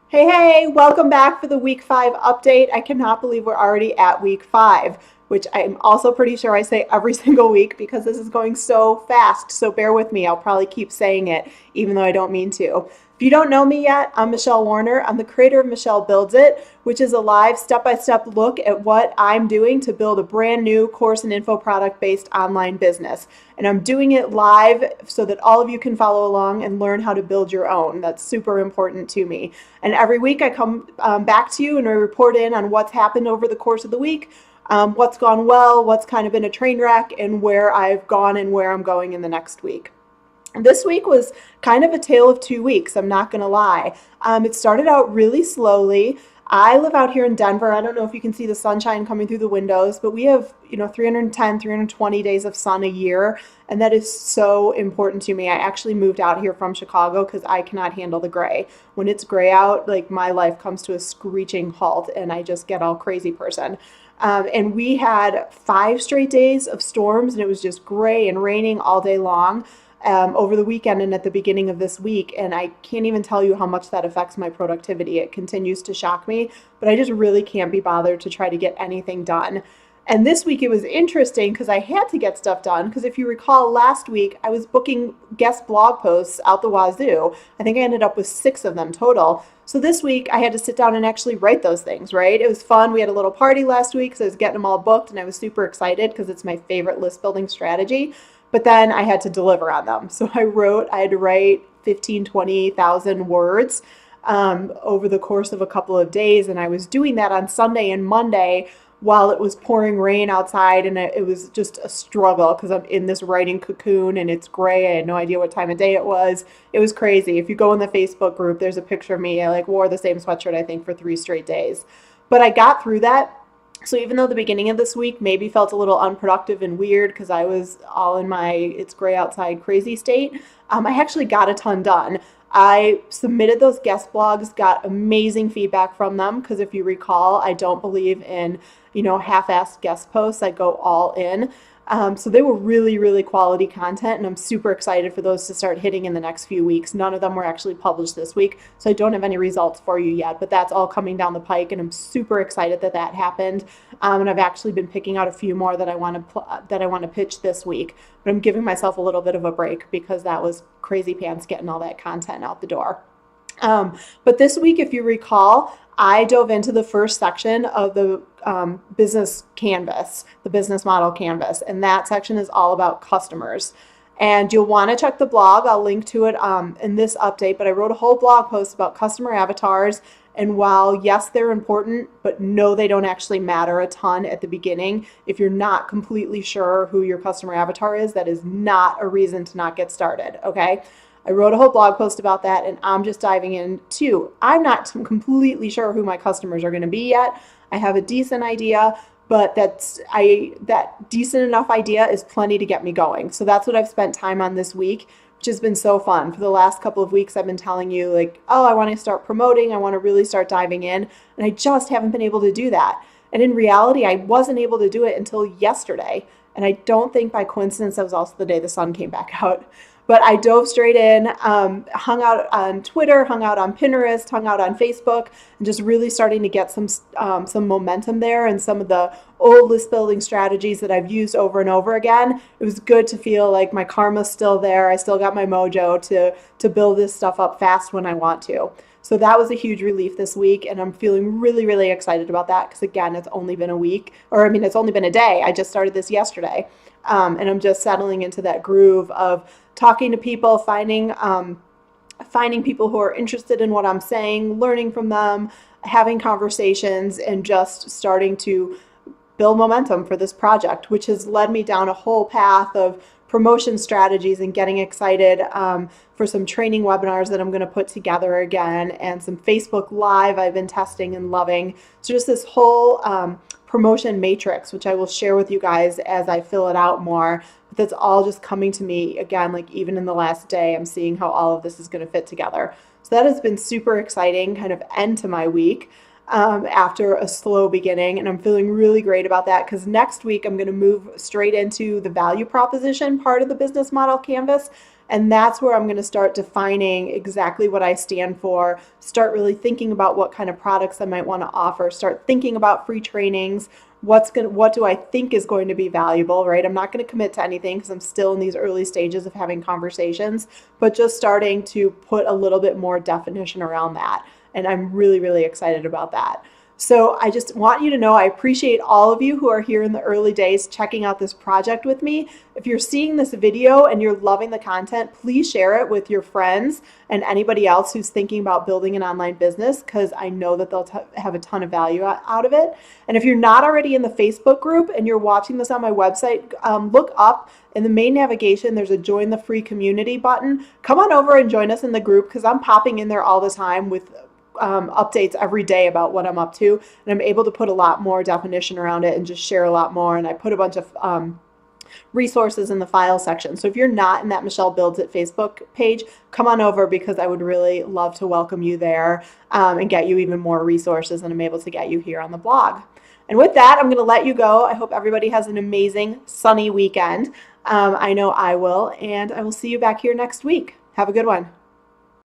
Hey, welcome back for the week 5 update. I cannot believe we're already at week 5, which I'm also pretty sure I say every single week because this is going so fast. So bear with me. I'll probably keep saying it even though I don't mean to. If you don't know me yet, I'm Michelle Warner. I'm the creator of Michelle Builds It, which is a live step-by-step look at what I'm doing to build a brand new course and info product based online business. And I'm doing it live so that all of you can follow along and learn how to build your own. That's super important to me. And every week I come back to you and I report in on what's happened over the course of the week, what's gone well, what's kind of been a train wreck, and where I've gone and where I'm going in the next week. This week was kind of a tale of 2 weeks, I'm not going to lie. It started out really slowly. I live out here in Denver. I don't know if you can see the sunshine coming through the windows, but we have, 310, 320 days of sun a year, and that is so important to me. I actually moved out here from Chicago because I cannot handle the gray. When it's gray out, like my life comes to a screeching halt, and I just get all crazy person. And we had 5 straight days of storms, and it was just gray and raining all day long over the weekend and at the beginning of this week. And I can't even tell you how much that affects my productivity. It continues to shock me, but I just really can't be bothered to try to get anything done. And this week it was interesting because I had to get stuff done. Because if you recall, last week I was booking guest blog posts out the wazoo. I think I ended up with 6 of them total. So this week I had to sit down and actually write those things, right? It was fun. We had a little party last week, so I was getting them all booked and I was super excited because it's my favorite list building strategy. But then I had to deliver on them. So I had to write 15, 20,000 words over the course of a couple of days. And I was doing that on Sunday and Monday while it was pouring rain outside. And it was just a struggle because I'm in this writing cocoon and it's gray. I had no idea what time of day it was. It was crazy. If you go in the Facebook group, there's a picture of me. I wore the same sweatshirt, I think, for 3 straight days. But I got through that. So even though the beginning of this week maybe felt a little unproductive and weird because I was all in my it's gray outside crazy state, I actually got a ton done. I submitted those guest blogs, got amazing feedback from them because if you recall, I don't believe in, half-assed guest posts. I go all in. So they were really, really quality content, and I'm super excited for those to start hitting in the next few weeks. None of them were actually published this week, so I don't have any results for you yet, but that's all coming down the pike, and I'm super excited that that happened. And I've actually been picking out a few more that I want to pitch this week, but I'm giving myself a little bit of a break because that was crazy pants getting all that content out the door. But this week, if you recall, I dove into the first section of the business canvas, the business model canvas, and that section is all about customers. And you'll want to check the blog. I'll link to it in this update, but I wrote a whole blog post about customer avatars. And while, yes, they're important, but no, they don't actually matter a ton at the beginning. If you're not completely sure who your customer avatar is, that is not a reason to not get started, okay? I wrote a whole blog post about that, and I'm just diving in too. I'm not completely sure who my customers are going to be yet. I have a decent idea, but that decent enough idea is plenty to get me going. So that's what I've spent time on this week, which has been so fun. For the last couple of weeks, I've been telling you oh, I want to start promoting. I want to really start diving in, and I just haven't been able to do that. And in reality, I wasn't able to do it until yesterday. And I don't think by coincidence that was also the day the sun came back out. But I dove straight in, hung out on Twitter, hung out on Pinterest, hung out on Facebook, and just really starting to get some momentum there and some of the old list building strategies that I've used over and over again. It was good to feel like my karma's still there. I still got my mojo to build this stuff up fast when I want to. So that was a huge relief this week, and I'm feeling really, really excited about that because, again, it's only been a week, it's only been a day. I just started this yesterday, and I'm just settling into that groove of talking to people, finding people who are interested in what I'm saying, learning from them, having conversations, and just starting to build momentum for this project, which has led me down a whole path of promotion strategies and getting excited for some training webinars that I'm going to put together again, and some Facebook Live I've been testing and loving. So just this whole promotion matrix, which I will share with you guys as I fill it out more. But that's all just coming to me again, even in the last day, I'm seeing how all of this is going to fit together. So that has been super exciting, kind of end to my week. After a slow beginning, and I'm feeling really great about that because next week I'm going to move straight into the value proposition part of the business model canvas. And that's where I'm going to start defining exactly what I stand for, start really thinking about what kind of products I might want to offer, start thinking about free trainings, what do I think is going to be valuable, right? I'm not going to commit to anything because I'm still in these early stages of having conversations, but just starting to put a little bit more definition around that. And I'm really, really excited about that. So I just want you to know I appreciate all of you who are here in the early days checking out this project with me. If you're seeing this video and you're loving the content, please share it with your friends and anybody else who's thinking about building an online business, because I know that they'll have a ton of value out of it. And if you're not already in the Facebook group and you're watching this on my website, look up in the main navigation, there's a join the free community button. Come on over and join us in the group, because I'm popping in there all the time with updates every day about what I'm up to, and I'm able to put a lot more definition around it and just share a lot more. And I put a bunch of resources in the file section. So if you're not in that Michelle Builds It Facebook page, come on over, because I would really love to welcome you there and get you even more resources than I'm able to get you here on the blog. And with that, I'm going to let you go. I hope everybody has an amazing sunny weekend. I know I will, and I will see you back here next week. Have a good one.